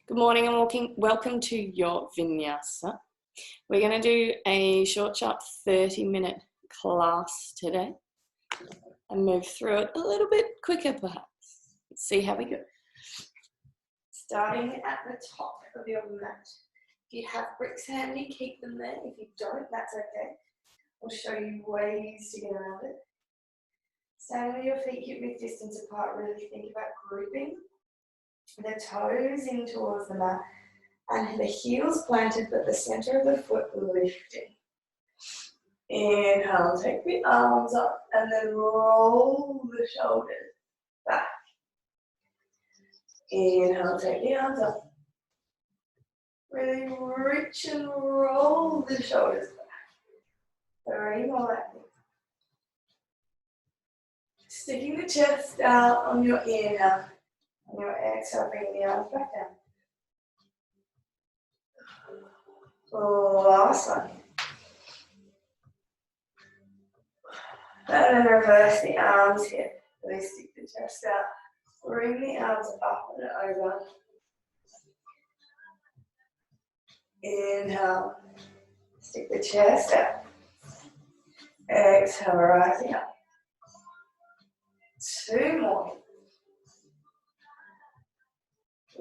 Good morning and welcome to your Vinyasa. We're going to do a short, sharp 30-minute class today and move through it a little bit quicker perhaps. Let's see how we go. Starting at the top of your mat. If you have bricks handy, keep them there. If you don't, that's okay. I'll show you ways to get around it. Stand with your feet hip-width distance apart. Really think about grouping the toes in towards the mat and the heels planted but the center of the foot lifting. Inhale, take the arms up and then roll the shoulders back. Inhale, take the arms up. Really reach and roll the shoulders back. 3 more like this. Sticking the chest out on your inhale. On your exhale, bring the arms back down. Last one. And then reverse the arms here. Really stick the chest out. Bring the arms up and over. Inhale. Stick the chest out. Exhale, rising up. 2 more.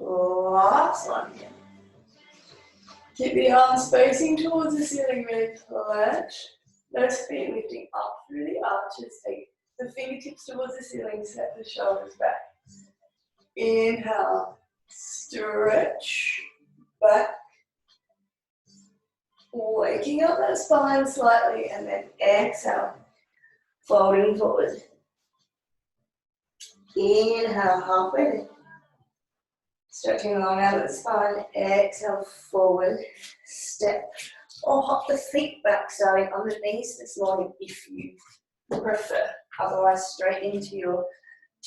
Last one here. Keep the arms facing towards the ceiling, really planche. Those feet lifting up through the arches. Take the fingertips towards the ceiling, set the shoulders back. Inhale, stretch back. Waking up that spine slightly, and then exhale, folding forward. Inhale, halfway lift. Stretching long out of the spine, exhale, forward, step. Or hop the feet back, starting on the knees this morning if you prefer. Otherwise, straight into your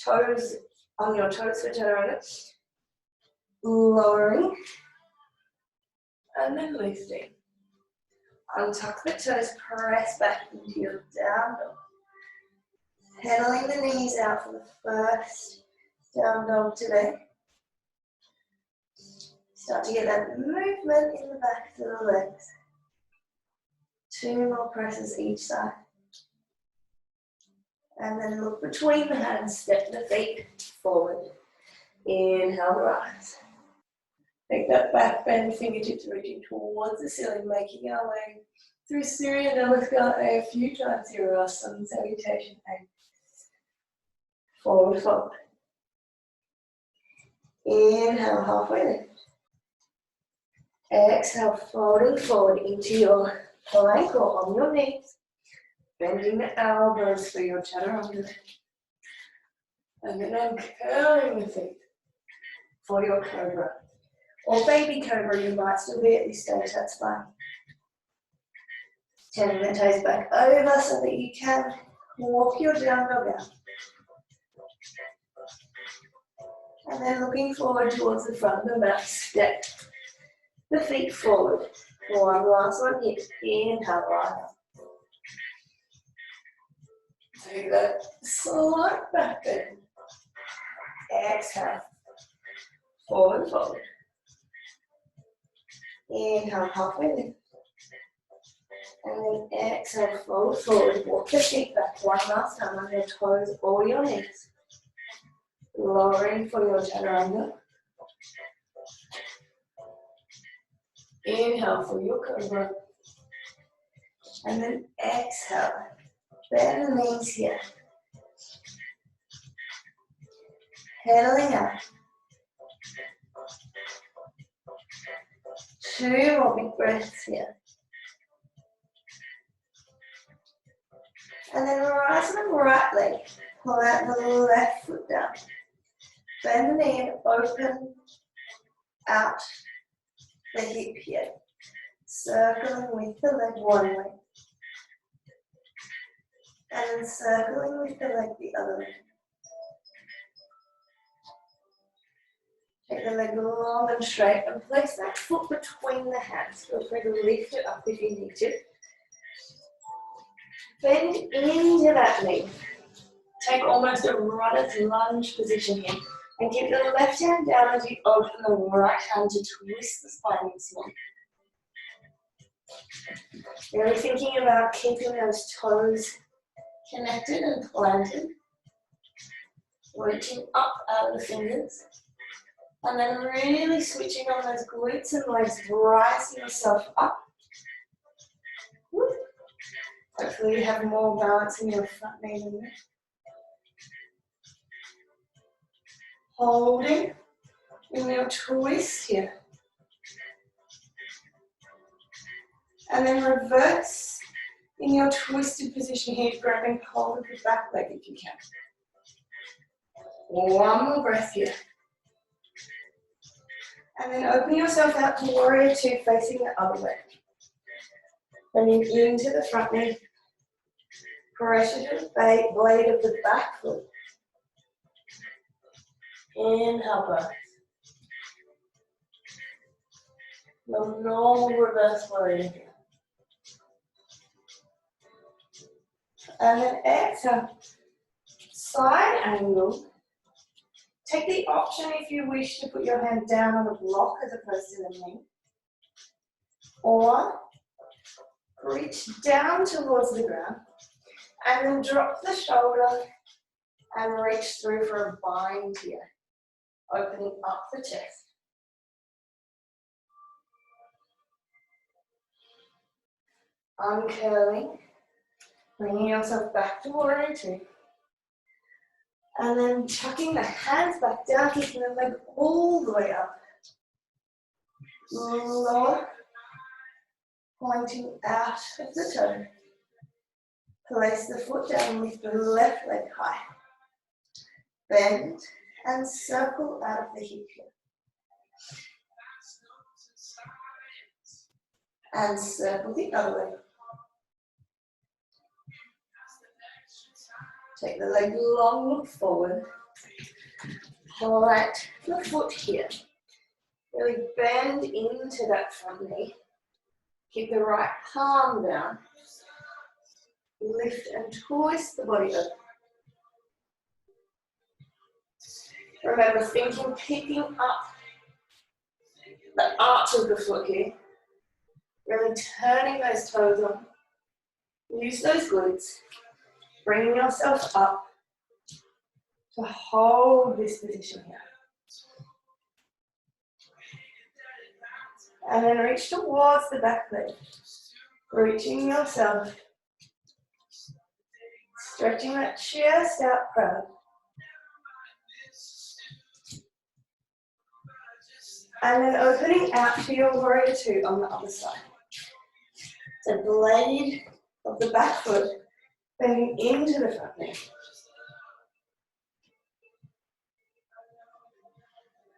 toes, on your toes for chaturanga. Lowering, and then lifting. Untuck the toes, press back into your down dog. Pedaling the knees out for the first down dog today. Start to get that movement in the back of the legs. 2 more presses each side. And then look between the hands, step the feet forward. Inhale, rise. Take that back bend, fingertips reaching towards the ceiling, making our way through Surya Namaskar a few times here, our sun salutation. And forward, forward. Inhale, halfway lift. Exhale, folding forward into your plank or on your knees. Bending the elbows for your chaturanga. And then uncurling the feet for your cobra. Or baby cobra, you might still be at this stage, that's fine. Turning the toes back over so that you can walk your down dog out. And then looking forward towards the front of the mat, step the feet forward. One last one here. Inhale, right up. Take that slight back bend. Exhale. Forward, forward. Inhale, halfway lift. And then exhale, fold forward. Walk the feet back one last time on your toes or your knees. Lowering for your chaturanga. Inhale for your cobra. And then exhale. Bend the knees here. Pedaling out. 2 more big breaths here. And then rise on the right leg. Pull out the left foot down. Bend the knee and open out the hip here. Circling with the leg one way. And then circling with the leg the other way. Take the leg long and straight and place that foot between the hands. Feel free to lift it up if you need to. Bend into that knee. Take almost a runner's lunge position here. And keep the left hand down as you open the right hand to twist the spine this morning. Really thinking about keeping those toes connected and planted. Reaching up out of the fingers. And then really switching on those glutes and legs, rising yourself up. Hopefully you have more balance in your front knee than this. Holding in your twist here. And then reverse in your twisted position here, grabbing hold of the back leg if you can. One more breath here. And then open yourself out to warrior two, facing the other way. Bending into the front knee. Pressure to the blade of the back foot. Inhale, breath. No normal reverse warrior here. And then exhale. Side angle. Take the option if you wish to put your hand down on the block as opposed to the knee. Or reach down towards the ground and then drop the shoulder and reach through for a bind here. Opening up the chest. Uncurling. Bringing yourself back to warrior two. And then tucking the hands back down, keeping the leg all the way up. Lower, pointing out of the toe. Place the foot down, lift the left leg high. Bend and circle out of the hip here. And circle the other way. Take the leg long, look forward. Plant the foot here. Really bend into that front knee. Keep the right palm down. Lift and twist the body up. Remember, thinking, picking up the arch of the foot here. Really turning those toes on. Use those glutes. Bringing yourself up to hold this position here. And then reach towards the back leg. Reaching yourself. Stretching that chest out proud. And then opening out to your warrior two on the other side. The blade of the back foot bending into the front knee.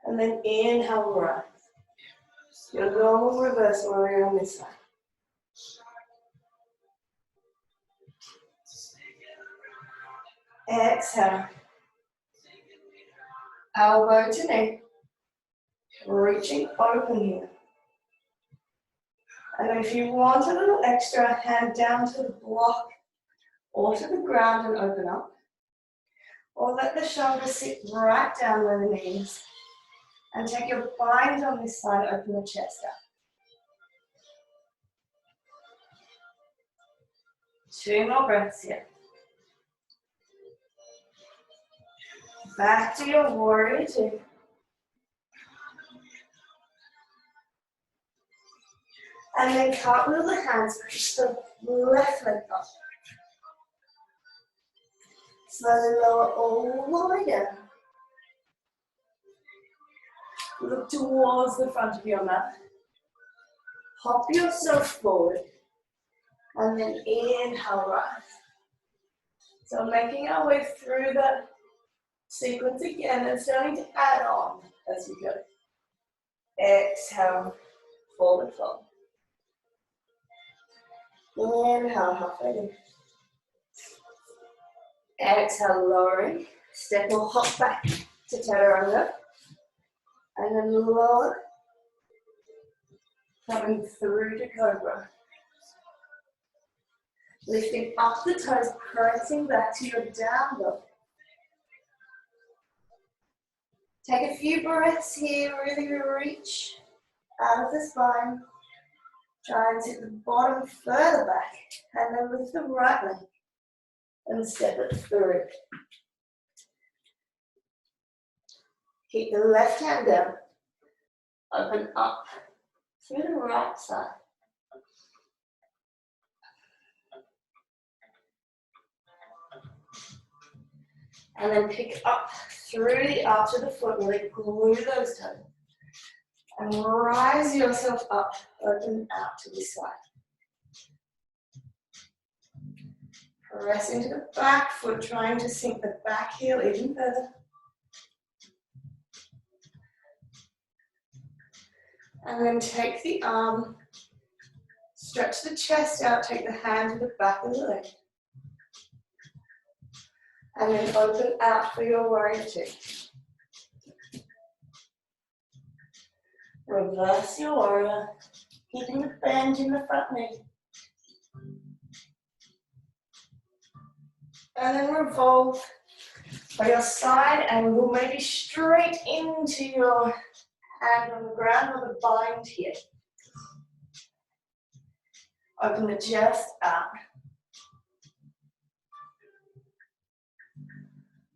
And then inhale, rise. Your normal reverse warrior on this side. Exhale. Elbow to knee. Reaching open here. And if you want a little extra, hand down to the block or to the ground and open up. Or let the shoulders sit right down where the knees. And take your bind on this side, open the chest out. 2 more breaths here. Back to your warrior two. And then cartwheel the hands, push the left leg up. Slowly lower all the way down. Look towards the front of your mat. Hop yourself forward. And then inhale, rise. So making our way through the sequence again and starting to add on as we go. Exhale, forward fold. Inhale, halfway in. Exhale, lowering. Step or hop back to chaturanga. And then lower. Coming through to cobra. Lifting up the toes, pressing back to your down dog. Take a few breaths here, really reach out of the spine. Try and sit the bottom further back, and then lift the right leg and step it through. Keep the left hand down, open up through the right side. And then pick up through the arch of the foot, really glue those toes. And rise yourself up, open out to this side. Press into the back foot, trying to sink the back heel even further. And then take the arm, stretch the chest out, take the hand to the back of the leg. And then open out for your warrior two. Reverse your warrior, keeping the bend in the front knee. And then revolve by your side angle, maybe straight into your hand on the ground or the bind here. Open the chest out.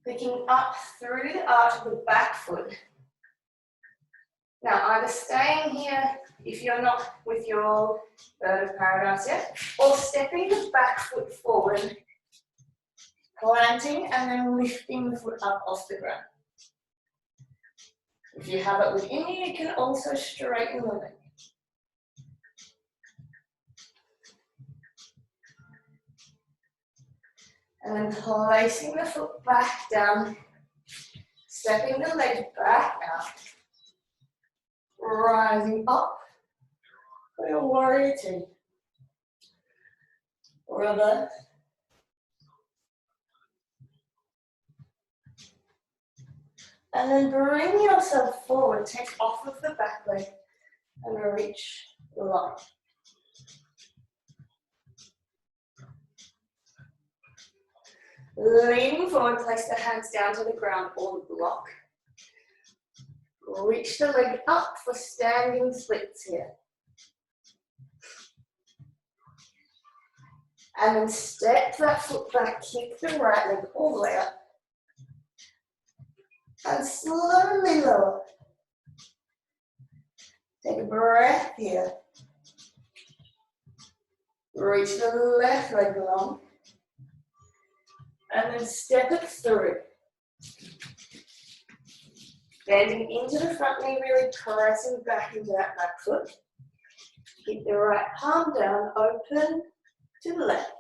Picking up through the arch of the back foot. Now either staying here if you're not with your bird of paradise yet, or stepping the back foot forward, planting and then lifting the foot up off the ground. If you have it within you, you can also straighten the leg. And then placing the foot back down, stepping the leg back out, rising up for your warrior two. Reverse. And then bring yourself forward, take off of the back leg and reach the line. Leaning forward, place the hands down to the ground or the block. Reach the leg up for standing splits here. And then step that foot back, kick the right leg all the way up. And slowly lower. Take a breath here. Reach the left leg long. And then step it through. Bending into the front knee, really pressing back into that back foot. Keep the right palm down, open to the left.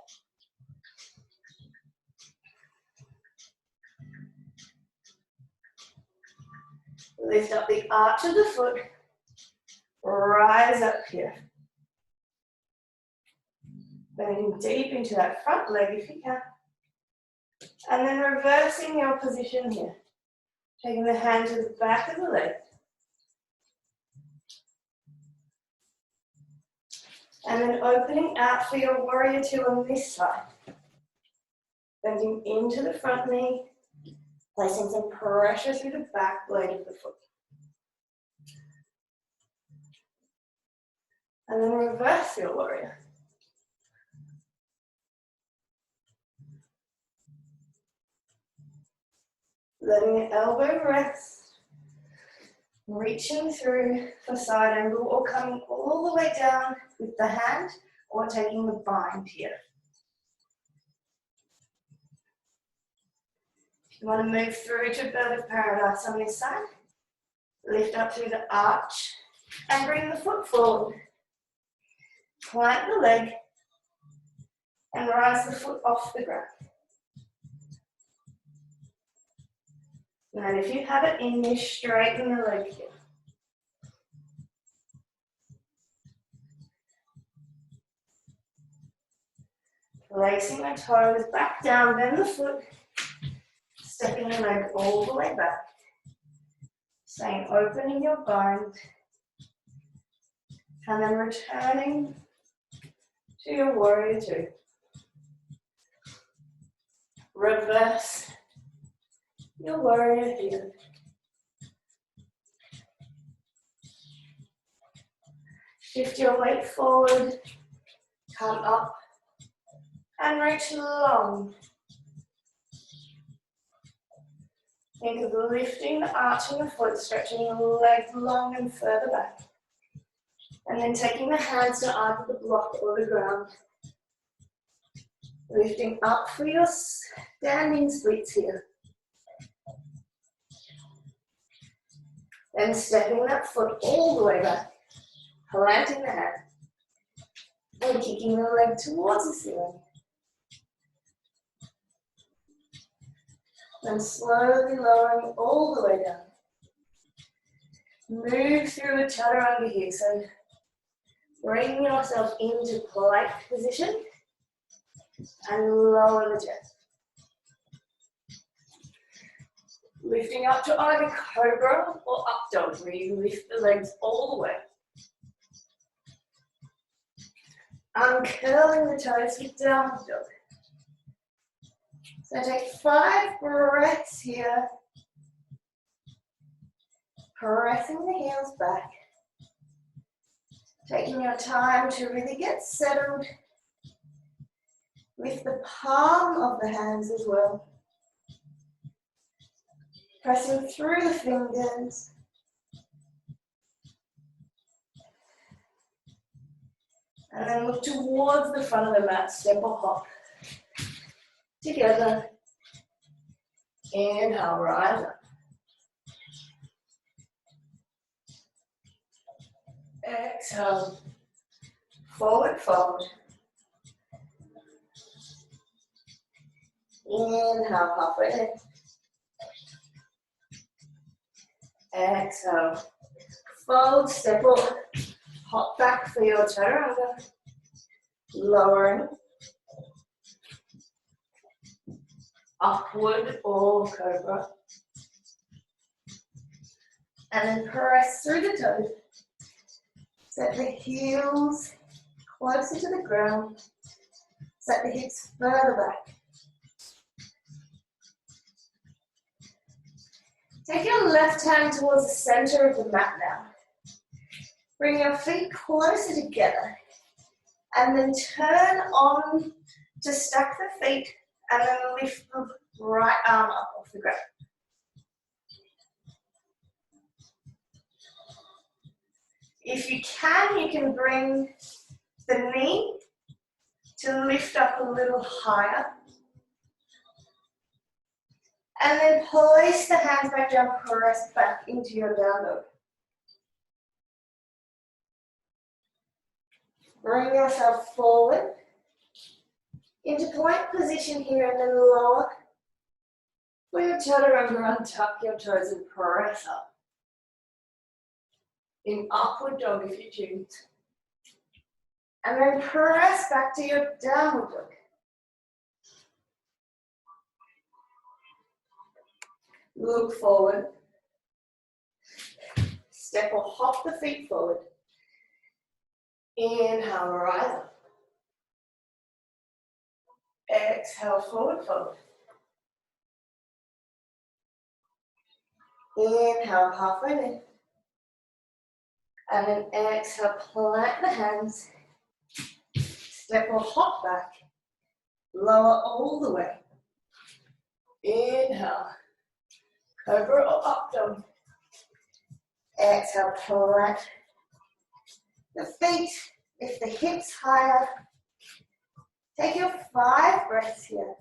Lift up the arch of the foot, rise up here. Bending deep into that front leg if you can. And then reversing your position here. Taking the hand to the back of the leg. And then opening out for your warrior two on this side. Bending into the front knee. Placing some pressure through the back blade of the foot. And then reverse your warrior. Letting the elbow rest. Reaching through for side angle or coming all the way down with the hand or taking the bind here. You want to move through to bird of paradise on this side. Lift up through the arch and bring the foot forward. Plant the leg and rise the foot off the ground. And if you have it in you, straighten the leg here. Placing the toes back down, bend the foot. Stepping the leg all the way back. Staying open in your bind. And then returning to your warrior two. Reverse your warrior here. Shift your weight forward, come up, and reach long. Think of lifting, arching the foot, stretching the legs long and further back. And then taking the hands to either the block or the ground. Lifting up for your standing splits here. Then stepping that foot all the way back, planting the hand, and kicking the leg towards the ceiling. And slowly lowering all the way down. Move through the chaturanga here, so bring yourself into plank position and lower the chest. Lifting up to either cobra or up dog, where you lift the legs all the way. Uncurling the toes for downward dog. So take 5 breaths here. Pressing the heels back. Taking your time to really get settled. Lift the palm of the hands as well. Pressing through the fingers. And then look towards the front of the mat, step or hop. Together. Inhale, rise up. Exhale, forward fold. Inhale, halfway lift. Exhale, fold, step up, hop back for your chaturanga. Lowering. Upward or cobra. And then press through the toes. Set the heels closer to the ground. Set the hips further back. Take your left hand towards the center of the mat now. Bring your feet closer together. And then turn on to stack the feet and then lift the right arm up off the ground. If you can bring the knee to lift up a little higher. And then place the hands back down, press back into your down dog. Bring yourself forward into plank position here and then lower. For your chaturanga, untuck your toes and press up. In upward dog if you choose. And then press back to your downward dog. Look forward. Step or hop the feet forward. Inhale, rise up. Exhale, forward fold. Inhale, halfway lift. And then exhale, plant the hands. Step or hop back. Lower all the way. Inhale. Cobra or up dog. Exhale, plant the feet. Lift the hips higher. Take your 5 breaths here.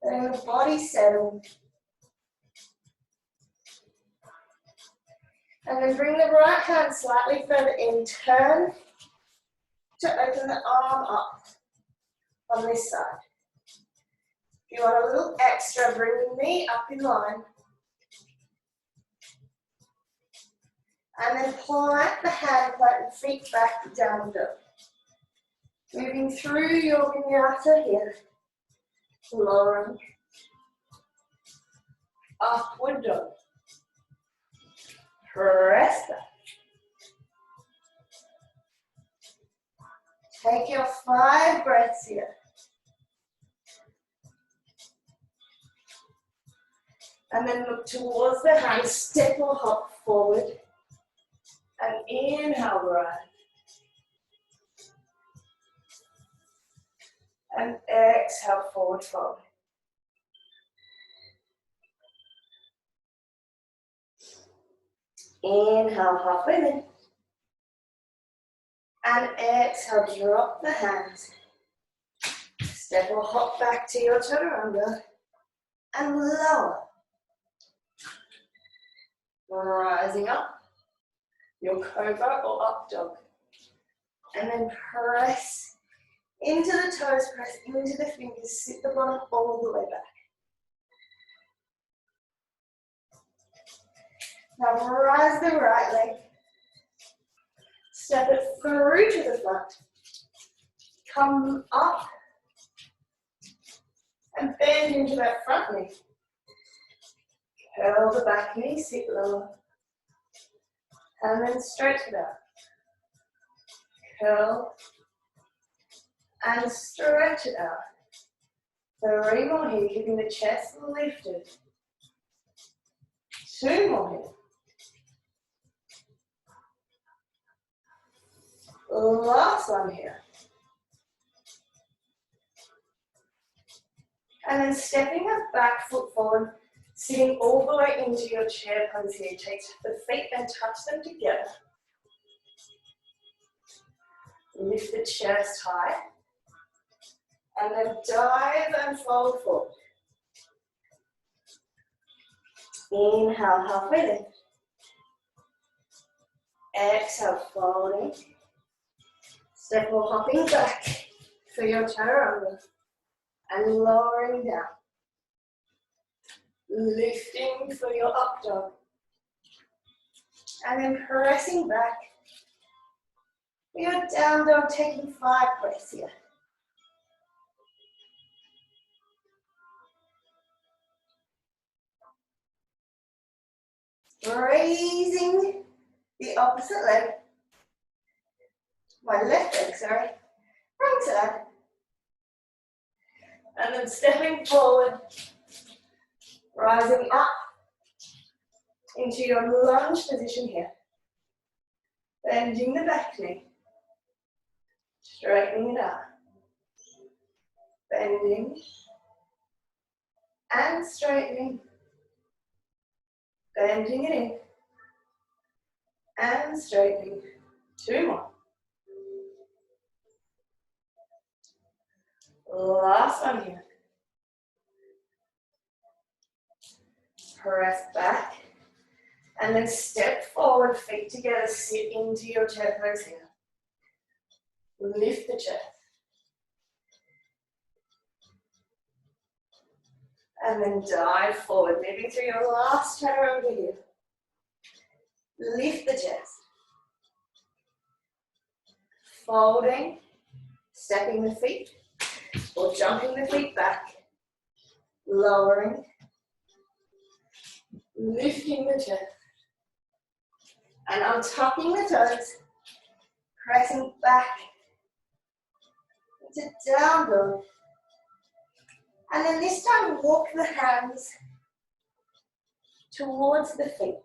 Letting the body settle. And then bring the right hand slightly further in. Turn to open the arm up on this side. If you want a little extra, bring the knee up in line. And then plant the hand, plant the feet back, down dog. Moving through your vinyasa here. Lowering. Upward dog. Press back. Take your 5 breaths here. And then look towards the hands, step or hop forward. And inhale, right. And exhale, forward fold. Inhale, halfway lift. And exhale, drop the hands. Step or hop back to your chaturanga. And lower. Rising up. Your cobra or up dog. And then press into the toes, press into the fingers, sit the bottom all the way back. Now rise the right leg. Step it through to the front. Come up. And bend into that front knee. Curl the back knee, sit lower. And then stretch it out. Curl. And stretch it out. 3 more here, keeping the chest lifted. 2 more here. Last one here. And then stepping a back foot forward, sitting all the way into your chair pose here. Take the feet and touch them together. Lift the chest high. And then dive and fold forward. Inhale, halfway lift. Exhale, folding. Step or hopping back for your chaturanga. And lowering down. Lifting for your up dog. And then pressing back. For your down dog, taking 5 breaths here. Raising the opposite leg. My left leg, sorry. Right side. And then stepping forward. Rising up into your lunge position here. Bending the back knee. Straightening it out. Bending. And straightening. Bending it in. And straightening. 2 more. Last one here. Press back. And then step forward, feet together, sit into your chair pose here. Lift the chest. And then dive forward, moving through your last chaturanga here. Lift the chest. Folding, stepping the feet, or jumping the feet back. Lowering, lifting the chest. And untucking the toes, pressing back into down dog. And then this time, walk the hands towards the feet.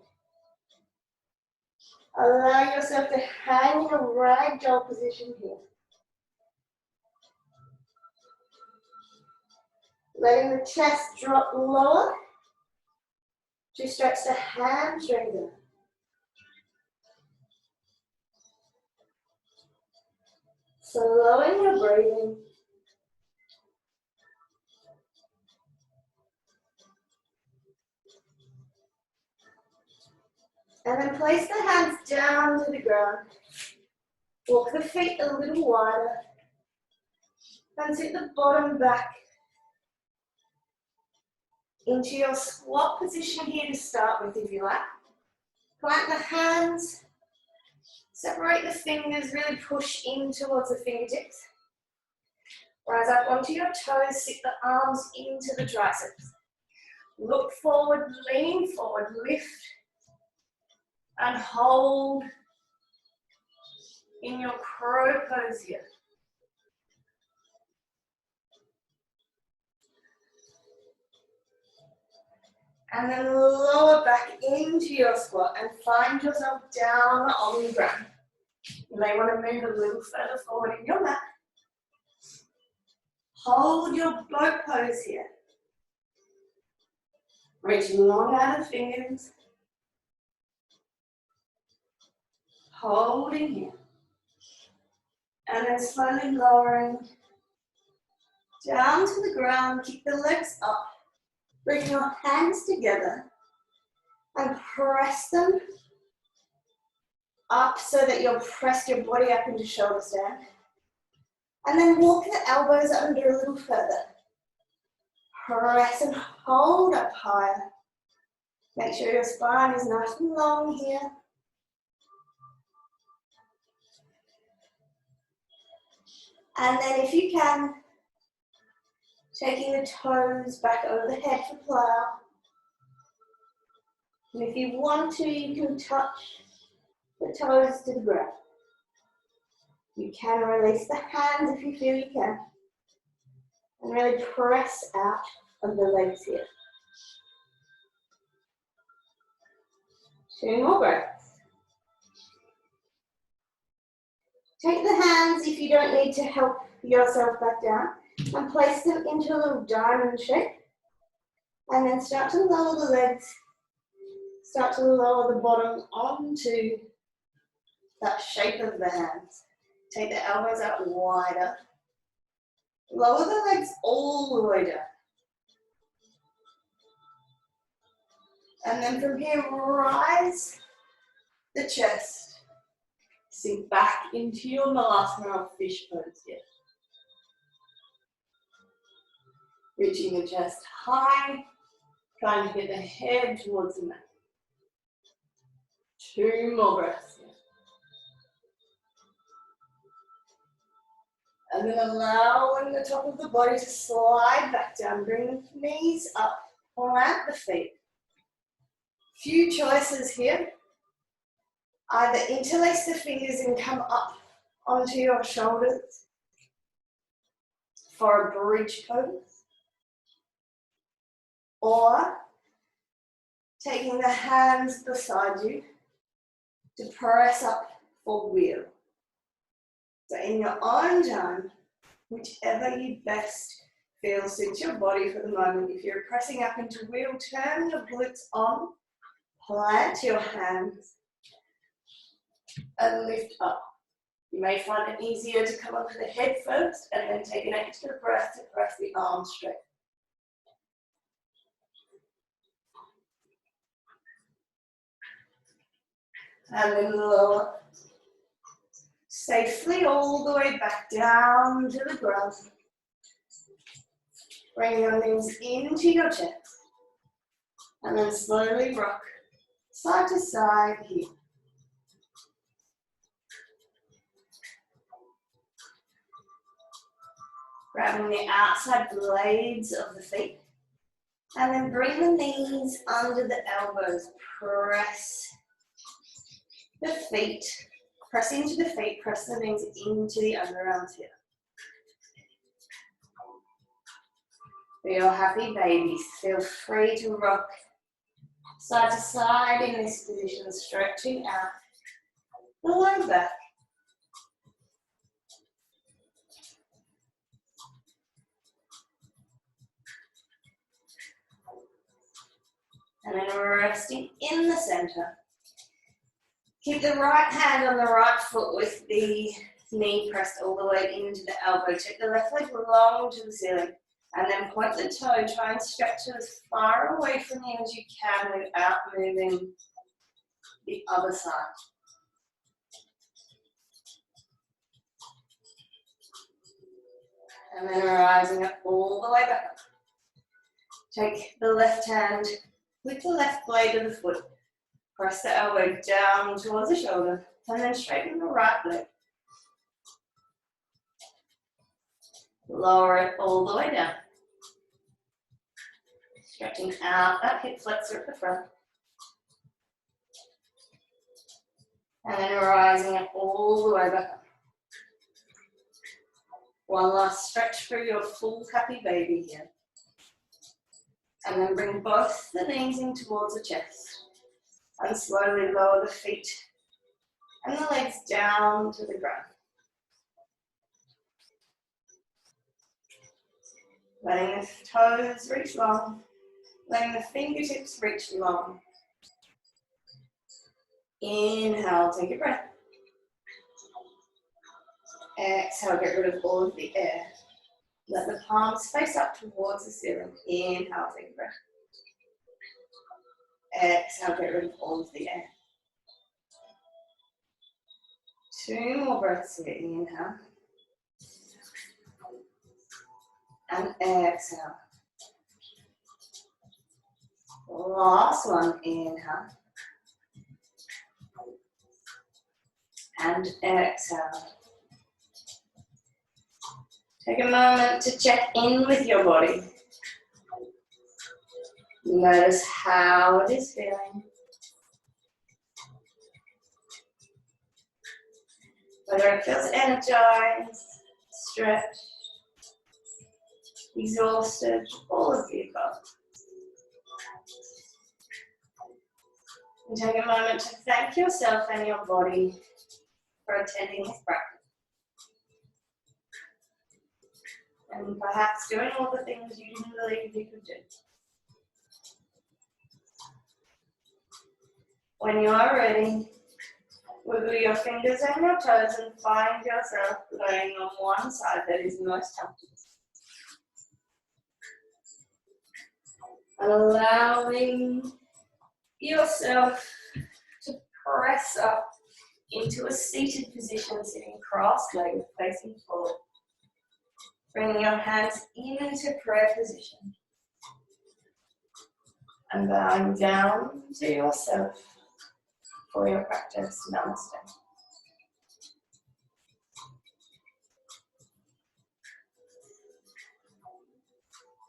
Allow yourself to hang in a ragdoll position here. Letting the chest drop lower to stretch the hamstrings out. Slowing your breathing. And then place the hands down to the ground. Walk the feet a little wider. And sit the bottom back into your squat position here to start with, if you like. Plant the hands. Separate the fingers, really push in towards the fingertips. Rise up onto your toes, sit the arms into the triceps. Look forward, lean forward, lift and hold in your crow pose here. And then lower back into your squat and find yourself down on the ground. You may want to move a little further forward in your mat. Hold your boat pose here. Reaching long out of fingers. Holding here. And then slowly lowering down to the ground. Kick the legs up. Bring your hands together and press them up so that you'll press your body up into shoulder stand. And then walk the elbows under a little further. Press and hold up higher. Make sure your spine is nice and long here. And then if you can, taking the toes back over the head for plow. And if you want to, you can touch the toes to the ground. You can release the hands if you feel you can. And really press out of the legs here. 2 more breaths. Take the hands, if you don't need to help yourself back down, and place them into a little diamond shape. And then start to lower the legs. Start to lower the bottom onto that shape of the hands. Take the elbows out wider. Lower the legs all the way down. And then from here, rise the chest. Sink back into your malasana or fish pose here. Reaching the chest high, trying to get the head towards the mat. 2 more breaths here. And then allowing the top of the body to slide back down. Bring the knees up, plant the feet. Few choices here. Either interlace the fingers and come up onto your shoulders for a bridge pose. Or taking the hands beside you to press up for wheel. So in your own time, whichever you best feel suits your body for the moment. If you're pressing up into wheel, turn your glutes on, plant your hands, and lift up. You may find it easier to come onto the head first and then take an extra breath to press the arms straight. And then lower. Safely all the way back down to the ground. Bring your knees into your chest. And then slowly rock side to side here. Grabbing the outside blades of the feet. And then bring the knees under the elbows. Press the feet. Press into the feet. Press the knees into the underarms here. For your happy babies, feel free to rock side to side in this position, stretching out the low back. And then resting in the center. Keep the right hand on the right foot with the knee pressed all the way into the elbow. Take the left leg long to the ceiling. And then point the toe. Try and stretch it as far away from you as you can without moving the other side. And then rising up all the way back up. Take the left hand with the left blade of the foot. Press the elbow down towards the shoulder. And then straighten the right leg. Lower it all the way down. Stretching out that hip flexor at the front. And then rising up all the way back up. One last stretch for your full happy baby here. And then bring both the knees in towards the chest. And slowly lower the feet and the legs down to the ground. Letting the toes reach long. Letting the fingertips reach long. Inhale, take a breath. Exhale, get rid of all of the air. Let the palms face up towards the ceiling. Inhale, take a breath. Exhale, get rid of all of the air. 2 more breaths here. Inhale. And exhale. Last one. Inhale. And exhale. Take a moment to check in with your body. Notice how it is feeling. Whether it feels energized, stretched, exhausted, all of the above. And take a moment to thank yourself and your body for attending this practice. And perhaps doing all the things you didn't believe you could do. When you are ready, wiggle your fingers and your toes and find yourself laying on one side that is most comfortable. Allowing yourself to press up into a seated position, sitting cross-legged, facing forward. Bring your hands into prayer position. And bowing down to yourself for your practice. Namaste.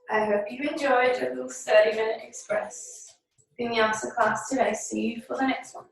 I hope you enjoyed your little 30-minute Express Vinyasa class today. See you for the next one.